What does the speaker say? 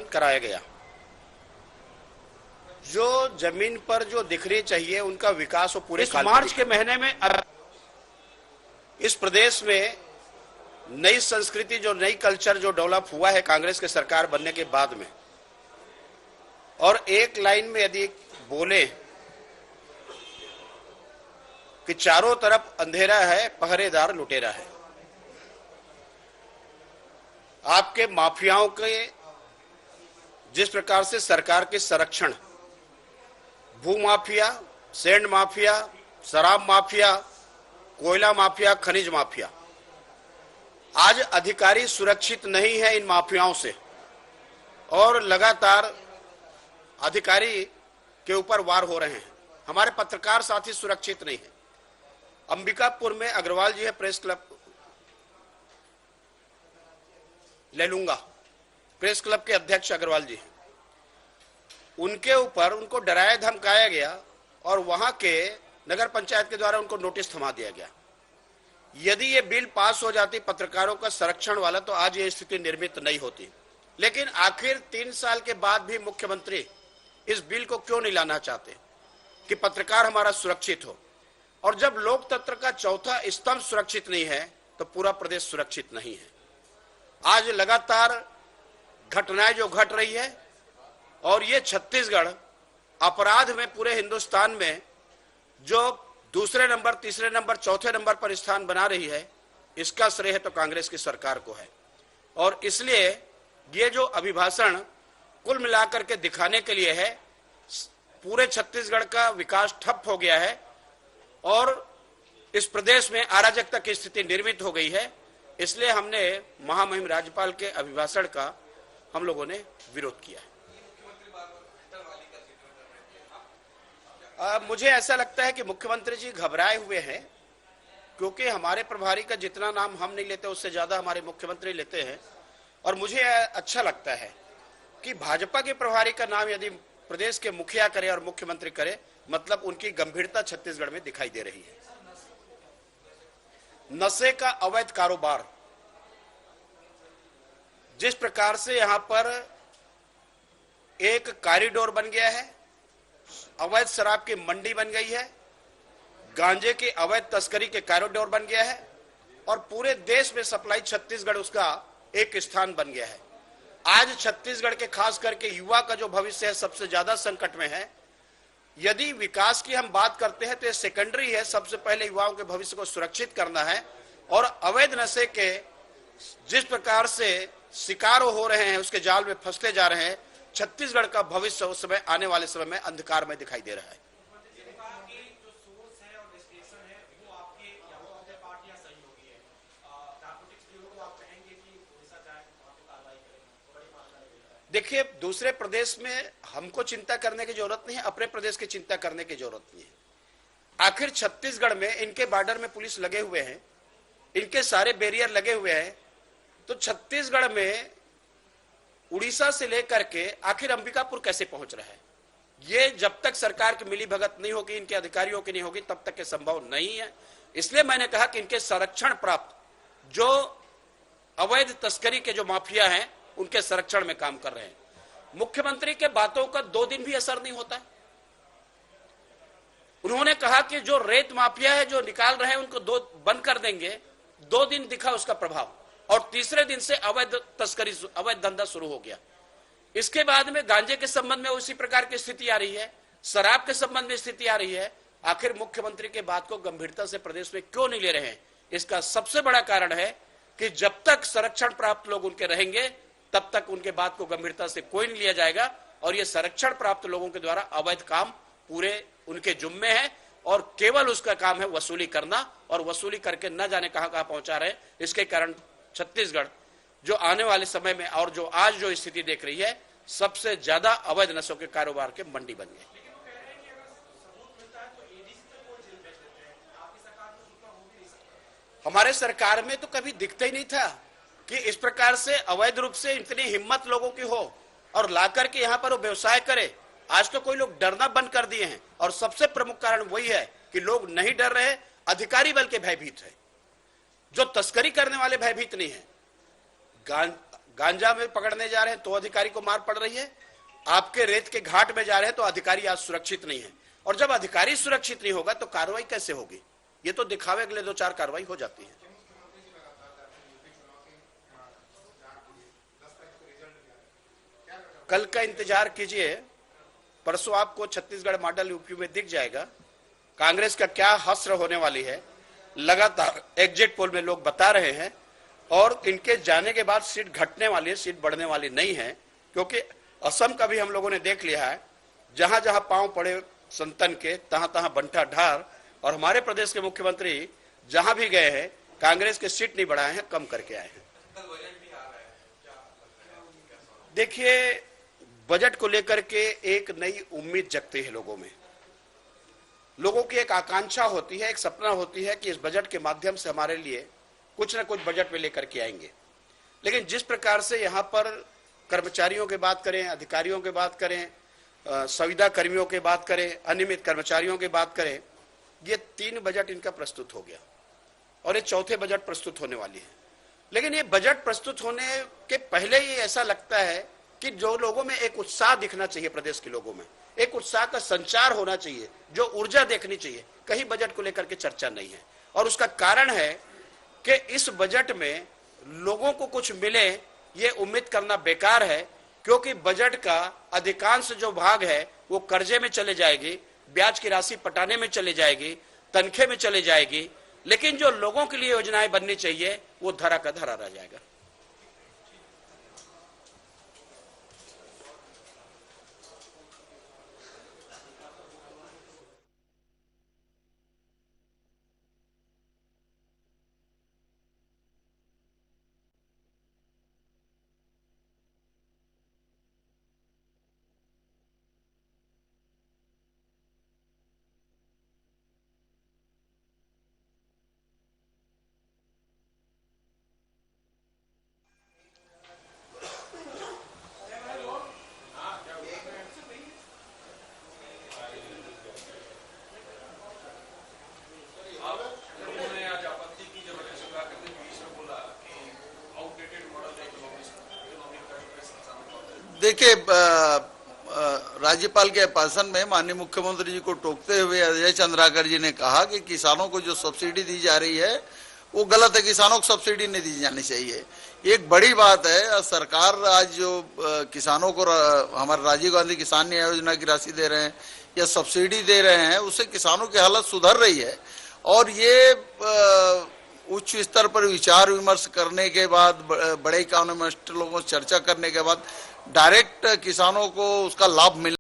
विरोध कराया गया। जो जमीन पर जो दिखनी चाहिए उनका विकास वो पूरे मार्च के महीने में इस प्रदेश में नई संस्कृति, जो नई कल्चर जो डेवलप हुआ है कांग्रेस के सरकार बनने के बाद में, और एक लाइन में यदि बोले कि चारों तरफ अंधेरा है, पहरेदार लुटेरा है। आपके माफियाओं के जिस प्रकार से सरकार के संरक्षण, भू माफिया, सैंड माफिया, शराब माफिया, कोयला माफिया, खनिज माफिया, आज अधिकारी सुरक्षित नहीं है इन माफियाओं से, और लगातार अधिकारी के ऊपर वार हो रहे हैं। हमारे पत्रकार साथी सुरक्षित नहीं है। अंबिकापुर में अग्रवाल जी है, प्रेस क्लब ले लूंगा, प्रेस क्लब के अध्यक्ष अग्रवाल जी हैं, उनके ऊपर उनको डराया धमकाया गया और वहां के नगर पंचायत के द्वारा उनको नोटिस थमा दिया गया। यदि ये बिल पास हो जाती पत्रकारों का संरक्षण वाला, तो आज ये स्थिति निर्मित नहीं होती। लेकिन आखिर 3 साल के बाद भी मुख्यमंत्री इस बिल को क्यों नहीं लाना चाहते कि पत्रकार हमारा सुरक्षित हो? और जब लोकतंत्र का चौथा स्तंभ सुरक्षित नहीं है तो पूरा प्रदेश सुरक्षित नहीं है। आज लगातार घटनाएं जो घट रही है, और ये छत्तीसगढ़ अपराध में पूरे हिंदुस्तान में जो दूसरे नंबर, तीसरे नंबर, चौथे नंबर पर स्थान बना रही है, इसका श्रेय है तो कांग्रेस की सरकार को है। और इसलिए ये जो अभिभाषण कुल मिलाकर के दिखाने के लिए है, पूरे छत्तीसगढ़ का विकास ठप हो गया है और इस प्रदेश में अराजकता की स्थिति निर्मित हो गई है। इसलिए हमने महामहिम राज्यपाल के अभिभाषण का हम लोगों ने विरोध किया है। मुझे ऐसा लगता है कि मुख्यमंत्री जी घबराए हुए हैं, क्योंकि हमारे प्रभारी का जितना नाम हम नहीं लेते उससे ज्यादा हमारे मुख्यमंत्री लेते हैं। और मुझे अच्छा लगता है कि भाजपा के प्रभारी का नाम यदि प्रदेश के मुखिया करे और मुख्यमंत्री करे, मतलब उनकी गंभीरता छत्तीसगढ़ में दिखाई दे रही है। नशे का अवैध कारोबार, जिस प्रकार से यहां पर एक कॉरिडोर बन गया है, अवैध शराब की मंडी बन गई है, गांजे की अवैध तस्करी के कॉरिडोर बन गया है, और पूरे देश में सप्लाई छत्तीसगढ़ उसका एक स्थान बन गया है। आज छत्तीसगढ़ के खास करके युवा का जो भविष्य है सबसे ज्यादा संकट में है। यदि विकास की हम बात करते हैं तो ये सेकेंडरी है, सबसे पहले युवाओं के भविष्य को सुरक्षित करना है। और अवैध नशे के जिस प्रकार से शिकार हो रहे हैं, उसके जाल में फंसते जा रहे हैं, छत्तीसगढ़ का भविष्य उस समय आने वाले समय में अंधकार में दिखाई दे रहा है। देखिए, दूसरे प्रदेश में हमको चिंता करने की जरूरत नहीं है, अपने प्रदेश की चिंता करने की जरूरत नहीं है। आखिर छत्तीसगढ़ में इनके बॉर्डर में पुलिस लगे हुए हैं, इनके सारे बैरियर लगे हुए हैं, तो छत्तीसगढ़ में उड़ीसा से लेकर के आखिर अंबिकापुर कैसे पहुंच रहा है? ये जब तक सरकार की मिली भगत नहीं होगी, इनके अधिकारियों की नहीं होगी, तब तक ये संभव नहीं है। इसलिए मैंने कहा कि इनके संरक्षण प्राप्त जो अवैध तस्करी के जो माफिया हैं, उनके संरक्षण में काम कर रहे हैं। मुख्यमंत्री के बातों का 2 दिन भी असर नहीं होता। उन्होंने कहा कि जो रेत माफिया है जो निकाल रहे हैं उनको बंद कर देंगे, 2 दिन दिखा उसका प्रभाव, और तीसरे दिन से अवैध तस्करी, अवैध धंधा शुरू हो गया। इसके बाद में गांजे के संबंध में उसी प्रकार की स्थिति आ रही है, शराब के संबंध में स्थिति आ रही है। आखिर मुख्यमंत्री के बात को गंभीरता से प्रदेश में क्यों नहीं ले रहे हैं? इसका सबसे बड़ा कारण है कि जब तक संरक्षण प्राप्त लोग उनके रहेंगे, तब तक उनके बात को गंभीरता से कोई नहीं लिया जाएगा। और ये संरक्षण प्राप्त लोगों के द्वारा अवैध काम पूरे उनके जुम्मे है, और केवल उसका काम है वसूली करना, और वसूली करके न जाने कहां कहां पहुंचा रहे। इसके कारण छत्तीसगढ़ जो आने वाले समय में और जो आज जो स्थिति देख रही है, सबसे ज्यादा अवैध नशों के कारोबार के मंडी बन गए। हमारे सरकार में तो कभी दिखता ही नहीं था कि इस प्रकार से अवैध रूप से इतनी हिम्मत लोगों की हो और लाकर के यहां पर वो व्यवसाय करे। आज तो कोई लोग डरना बंद कर दिए हैं, और सबसे प्रमुख कारण वही है कि लोग नहीं डर रहे, अधिकारी बल्कि भयभीत है। जो तस्करी करने वाले भयभीत नहीं है, गांजा में पकड़ने जा रहे हैं तो अधिकारी को मार पड़ रही है, आपके रेत के घाट में जा रहे हैं तो अधिकारी आज सुरक्षित नहीं है। और जब अधिकारी सुरक्षित नहीं होगा तो कार्रवाई कैसे होगी? ये तो दिखावे के लिए 2-4 कार्रवाई हो जाती है। कल का इंतजार कीजिए, परसों आपको छत्तीसगढ़ मॉडल यूपी में दिख जाएगा। कांग्रेस का क्या हस्र होने वाली है, लगातार एग्जिट पोल में लोग बता रहे हैं। और इनके जाने के बाद सीट घटने वाली है, सीट बढ़ने वाली नहीं है, क्योंकि असम का भी हम लोगों ने देख लिया है, जहां जहां पांव पड़े संतन के तहां तहां बंटा ढार। और हमारे प्रदेश के मुख्यमंत्री जहां भी गए हैं कांग्रेस के सीट नहीं बढ़ाए हैं, कम करके आए हैं। देखिए, बजट को लेकर के एक नई उम्मीद जगती है लोगों में। लोगों की एक आकांक्षा होती है, एक सपना होती है कि इस बजट के माध्यम से हमारे लिए कुछ न कुछ बजट में लेकर के आएंगे। लेकिन जिस प्रकार से यहाँ पर कर्मचारियों की बात करें, अधिकारियों की बात करें, संविदा कर्मियों की बात करें, अनियमित कर्मचारियों की बात करें, ये 3 बजट इनका प्रस्तुत हो गया और ये चौथे बजट प्रस्तुत होने वाली है। लेकिन ये बजट प्रस्तुत होने के पहले ही ऐसा लगता है कि जो लोगों में एक उत्साह दिखना चाहिए, प्रदेश के लोगों में एक उत्साह का संचार होना चाहिए, जो ऊर्जा देखनी चाहिए, कहीं बजट को लेकर के चर्चा नहीं है। और उसका कारण है कि इस बजट में लोगों को कुछ मिले ये उम्मीद करना बेकार है, क्योंकि बजट का अधिकांश जो भाग है वो कर्जे में चले जाएगी, ब्याज की राशि पटाने में चले जाएगी, तनखे में चले जाएगी। लेकिन जो लोगों के लिए योजनाएं बननी चाहिए वो धरा का धरा रह जाएगा। देखिए, राज्यपाल के भाषण में माननीय मुख्यमंत्री जी को टोकते हुए अजय चंद्राकर जी ने कहा कि किसानों को जो सब्सिडी दी जा रही है वो गलत है, किसानों को सब्सिडी नहीं दी जानी चाहिए। एक बड़ी बात है, सरकार आज जो किसानों को हमारे राजीव गांधी किसान न्याय योजना की राशि दे रहे हैं या सब्सिडी दे रहे हैं, उससे किसानों की हालत सुधर रही है। और ये उच्च स्तर पर विचार विमर्श करने के बाद, बड़े इकोनॉमिस्ट लोगों से चर्चा करने के बाद डायरेक्ट किसानों को उसका लाभ मिल